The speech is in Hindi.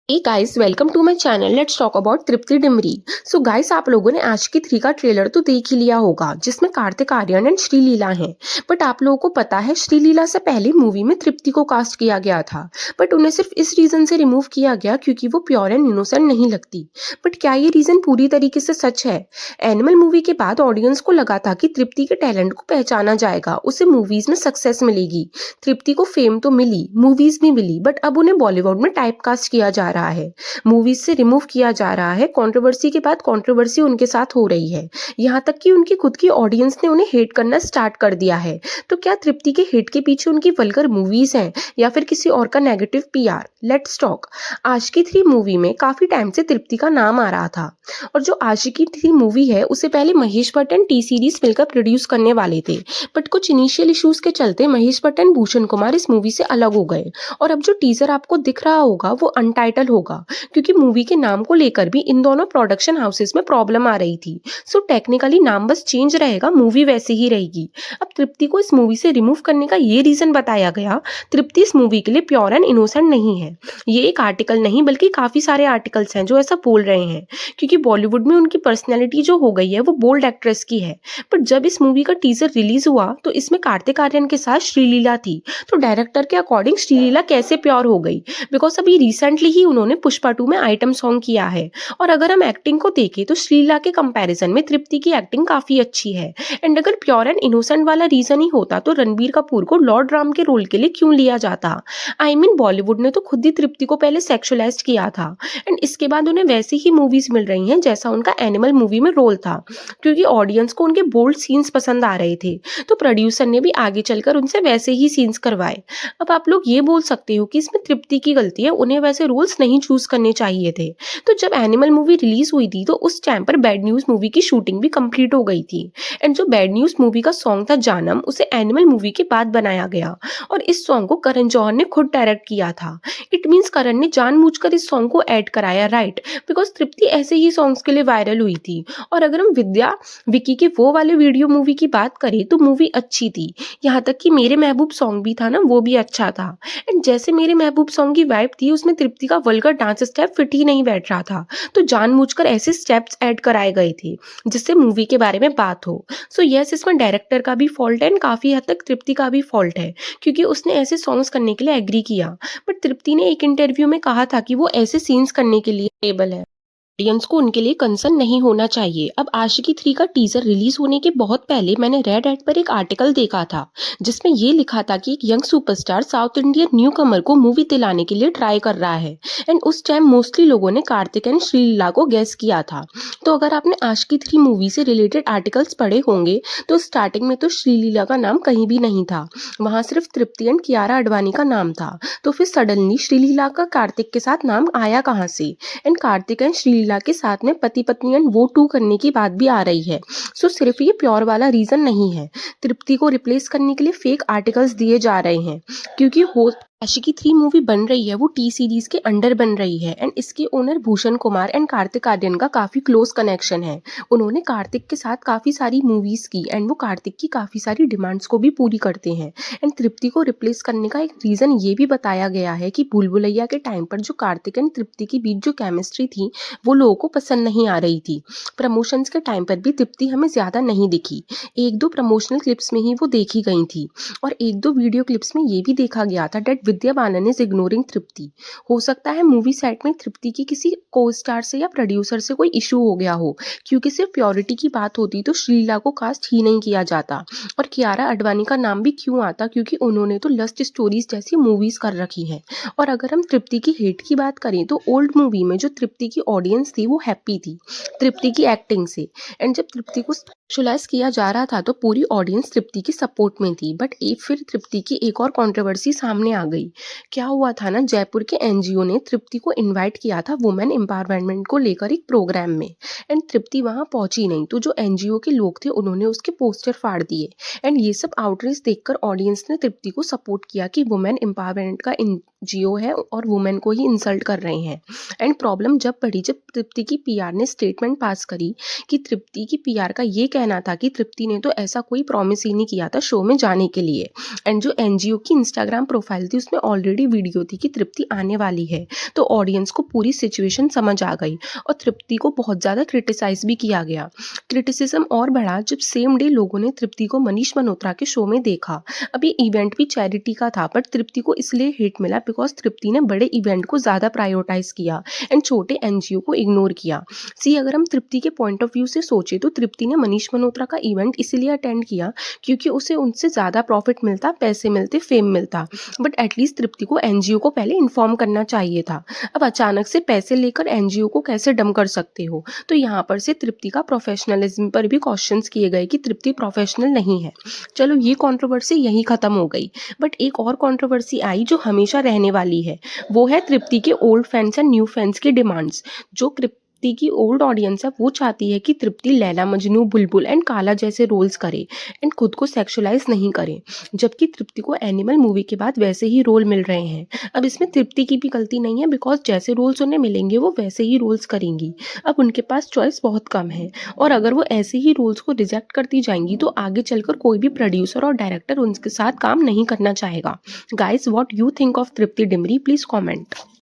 Hey guys, welcome to my channel. Let's talk about Tripti Dimri. So guys, आप लोगों ने आशिकी 3 का ट्रेलर तो देख ही लिया होगा, जिसमें कार्तिक आर्यन एंड श्रीलीला हैं। बट आप लोगों को पता है, श्रीलीला से पहले मूवी में तृप्ति को कास्ट किया गया था। बट उन्हें सिर्फ इस रीजन से रिमूव किया गया क्योंकि वो प्योर एंड इनोसेंट नहीं लगती। बट क्या ये रीजन पूरी तरीके से सच है? एनिमल मूवी के बाद ऑडियंस को लगा था कि तृप्ति के टैलेंट को पहचाना जाएगा, उसे मूवीज में सक्सेस मिलेगी। तृप्ति को फेम तो मिली, मूवीज भी मिली, बट अब उन्हें बॉलीवुड में टाइप कास्ट किया जा रहा है, मूवीज से रिमूव किया जा रहा है। कंट्रोवर्सी के बाद कंट्रोवर्सी उनके साथ हो रही है, यहाँ तक कि उनकी खुद की ऑडियंस ने उन्हें हेट करना स्टार्ट कर दिया है। तो क्या तृप्ति के हेट के पीछे उनकी वल्गर मूवीज हैं या फिर किसी और का negative PR? Let's talk. Aashiqui 3 movie में काफी टाइम से तृप्ति का नाम आ रहा था, और जो आशिकी 3 मूवी है उसे पहले Mahesh Bhatt and T series मिलकर प्रोड्यूस करने वाले थे। बट कुछ इनिशियल इश्यूज के चलते महेश भट्ट एंड भूषण कुमार इस मूवी से अलग हो गए, और अब जो टीजर आपको दिख रहा होगा वो अनटाइटल होगा, क्योंकि मूवी के नाम को लेकर भी इन दोनों प्रोडक्शन हाउसेस में प्रॉब्लम आ रही थी। सो टेक्निकली नाम बस चेंज रहेगा, मूवी वैसे ही रहेगी। अब तृप्ति को इस मूवी से रिमूव करने का ये रीजन बताया गया, तृप्ति इस मूवी के लिए प्योर एंड इनोसेंट नहीं है। ये एक आर्टिकल नहीं बल्कि काफी सारे आर्टिकल्स हैं जो ऐसा बोल रहे हैं, क्योंकि बॉलीवुड में उनकी पर्सनैलिटी जो हो गई है वो बोल्ड एक्ट्रेस की है। बट जब इस मूवी का टीजर रिलीज हुआ तो इसमें कार्तिक आर्यन के साथ श्रीलीला थी, तो डायरेक्टर के अकॉर्डिंग श्रीलीला कैसे प्योर हो गई? बिकॉज अभी रिसेंटली ही उन्होंने पुष्पा 2 में आइटम सॉन्ग किया है, और अगर हम एक्टिंग को देखें तो श्रीलीला के कंपैरिजन में तृप्ति की एक्टिंग काफी अच्छी है। एंड अगर प्योर एंड इनोसेंट वाला रीजन ही होता तो रणबीर कपूर को लॉर्ड राम के रोल के लिए क्यों लिया जाता? आई मीन बॉलीवुड ने तो खुद ही तृप्ति को पहले सेक्सुअलाइज्ड किया था, एंड इसके बाद उन्हें वैसी ही मूवीज मिल रही हैं जैसा उनका एनिमल मूवी में रोल था, क्योंकि ऑडियंस को उनके बोल्ड सीन्स पसंद आ रहे थे। तो प्रोड्यूसर ने भी आगे चलकर उनसे वैसे ही सीन्स करवाए। अब आप लोग ये बोल सकते हो कि इसमें तृप्ति की गलती है, उन्हें वैसे रोल्स नहीं चूज करने चाहिए थे। तो जब एनिमल मूवी रिलीज हुई थी तो उस टाइम पर बैड न्यूज मूवी की शूटिंग भी कंप्लीट हो गई थी, एंड जो बैड न्यूज मूवी का सॉन्ग था जानम, उसे एनिमल मूवी के बाद बनाया गया, और इस सॉन्ग को करण जौहर ने खुद डायरेक्ट किया था। इट मीन्स करण ने जानबूझकर इस सॉन्ग को ऐड कराया, राइट? बिकॉज तृप्ति ऐसे ही सॉन्ग्स के लिए वायरल हुई थी। और अगर हम विद्या विकी के वो वाले वीडियो मूवी की बात करें तो मूवी अच्छी थी, यहाँ तक कि मेरे महबूब सॉन्ग भी था ना, वो भी अच्छा था। एंड जैसे मेरे महबूब सॉन्ग की वाइब थी, उसमें तृप्ति का वल्गर डांस स्टेप फिट ही नहीं बैठ रहा था, तो जानबूझकर ऐसे स्टेप्स ऐड कराए गए थे जिससे मूवी के बारे में बात हो। सो यस, इसमें डायरेक्टर का भी फॉल्ट है एंड काफी हद तक तृप्ति का भी फॉल्ट है, क्योंकि उसने ऐसे सॉन्ग्स करने के लिए एग्री किया। बट तृप्ति ने एक इंटरव्यू में कहा था कि वो ऐसे सीन्स करने के लिए एबल है, ऑडियंस को उनके लिए कंसर्न नहीं होना चाहिए। अब आशिकी 3 का टीजर रिलीज होने के बहुत पहले मैंने रेड एड पर एक आर्टिकल देखा था, जिसमें ये लिखा था कि एक young superstar south Indian newcomer को मूवी दिलाने के लिए ट्राई कर रहा है। एंड उस टाइम मोस्टली लोगों ने कार्तिक एंड श्रीलीला को गेस किया था। तो अगर आपने आशिकी 3 मूवी से रिलेटेड आर्टिकल्स पढ़े होंगे तो स्टार्टिंग में तो श्रीलीला का नाम कहीं भी नहीं था, वहां सिर्फ तृप्ति एंड कियारा अडवाणी का नाम था। तो फिर सडनली श्रीलीला का कार्तिक के साथ नाम आया कहाँ से? एंड कार्तिक एंड श्रीलीला के साथ में पति पत्नी एंड वो 2 करने की बात भी आ रही है। सो सिर्फ ये प्योर वाला रीजन नहीं है, तृप्ति को रिप्लेस करने के लिए फेक आर्टिकल्स दिए जा रहे हैं, क्योंकि हो आशिकी 3 मूवी बन रही है वो टी सीरीज के अंडर बन रही है, एंड इसके ओनर भूषण कुमार एंड कार्तिक आर्यन का काफी क्लोज कनेक्शन है। उन्होंने कार्तिक के साथ काफी सारी मूवीज की, एंड वो कार्तिक की काफी सारी डिमांड्स को भी पूरी करते हैं। एंड तृप्ति को रिप्लेस करने का एक रीजन ये भी बताया गया है कि भूल भुलैया के टाइम पर जो कार्तिक एंड तृप्ति के बीच जो केमिस्ट्री थी वो लोगों को पसंद नहीं आ रही थी। प्रमोशंस के टाइम पर भी तृप्ति हमें ज्यादा नहीं दिखी, 1-2 प्रमोशनल क्लिप्स में ही वो देखी गई थी, और 1-2 वीडियो क्लिप्स में ये भी देखा गया था that Vidya Balan is ignoring Tripti. हो सकता है मूवी सेट में तृप्ति की किसी को स्टार से या प्रोड्यूसर से कोई इशू हो गया हो, क्योंकि सिर्फ प्योरिटी की बात होती तो श्रीलीला को कास्ट ही नहीं किया जाता। और कियारा अडवाणी का नाम भी क्यों आता? क्योंकि उन्होंने तो लस्ट स्टोरीज जैसी मूवीज कर रखी है। और अगर हम तृप्ति की हेट की बात करें तो ओल्ड मूवी में जो तृप्ति की ऑडियंस थी वो हैप्पी थी तृप्ति की एक्टिंग से, एंड जब तृप्ति को सेक्सुअलाइज किया जा रहा था तो पूरी ऑडियंस तृप्ति की सपोर्ट में थी। बट फिर तृप्ति की एक और कंट्रोवर्सी सामने आ गई। क्या हुआ था ना, जयपुर के एनजीओ ने तृप्ति को इनवाइट किया था वुमेन एम्पावरमेंट को लेकर एक प्रोग्राम में, एंड तृप्ति वहां पहुंची नहीं, तो जो एनजीओ के लोग थे उन्होंने उसके पोस्टर फाड़ दिए। एंड ये सब आउटरीच देखकर ऑडियंस ने तृप्ति को सपोर्ट किया कि वुमेन एम्पावरमेंट का एनजीओ है और वुमेन को ही इंसल्ट कर रहे हैं। एंड प्रॉब्लम जब बढ़ी जब तृप्ति की पीआर ने स्टेटमेंट पास करी कि तृप्ति की पीआर का ये कहना था कि तृप्ति ने तो ऐसा कोई प्रॉमिस ही नहीं किया था शो में जाने के लिए। एंड जो एनजीओ की इंस्टाग्राम प्रोफाइल थी उसमें जिसमें ऑलरेडी वीडियो थी कि तृप्ति आने वाली है। तो ऑडियंस को पूरी सिचुएशन समझ आ गई और तृप्ति को बहुत ज़्यादा क्रिटिसाइज भी किया गया। क्रिटिसिज्म और बढ़ा जब सेम डे लोगों ने तृप्ति को मनीष मल्होत्रा के शो में देखा। अब ये इवेंट भी चैरिटी का था, बट तृप्ति को इसलिए हिट मिला बिकॉज तृप्ति ने बड़े इवेंट को ज़्यादा प्रायोरिटाइज किया एंड छोटे एनजीओ को इग्नोर किया। सी अगर हम तृप्ति के पॉइंट ऑफ व्यू से सोचे तो तृप्ति ने मनीष मल्होत्रा का इवेंट इसलिए अटेंड किया क्योंकि उसे उनसे ज़्यादा प्रॉफिट मिलता, पैसे मिलते, फेम मिलता। बट एटलीस्ट तृप्ति को एनजीओ को पहले इन्फॉर्म करना चाहिए था। अब अचानक से पैसे लेकर एनजीओ को कैसे डम कर सकते हो? तो यहाँ पर से तृप्ति का प्रोफेशनलिज्म पर भी क्वेश्चंस किए गए कि तृप्ति प्रोफेशनल नहीं है। चलो ये कंट्रोवर्सी यहीं खत्म हो गई, बट एक और कंट्रोवर्सी आई जो हमेशा रहने वाली है। वो है तृप्ति के old fans and new fans की डिमांड्स। जो तृप्ति की ओल्ड ऑडियंस है वो चाहती है कि तृप्ति लैला मजनू, बुलबुल एंड काला जैसे रोल्स करे एंड खुद को सेक्सुअलाइज नहीं करे, जबकि तृप्ति को एनिमल मूवी के बाद वैसे ही रोल मिल रहे हैं। अब इसमें तृप्ति की भी गलती नहीं है बिकॉज जैसे रोल्स उन्हें मिलेंगे वो वैसे ही रोल्स करेंगी। अब उनके पास चॉइस बहुत कम है और अगर वो ऐसे ही रोल्स को रिजेक्ट करती जाएंगी तो आगे चलकर कोई भी प्रोड्यूसर और डायरेक्टर उनके साथ काम नहीं करना चाहेगा। Guys, what you think of Tripti Dimri? Please comment.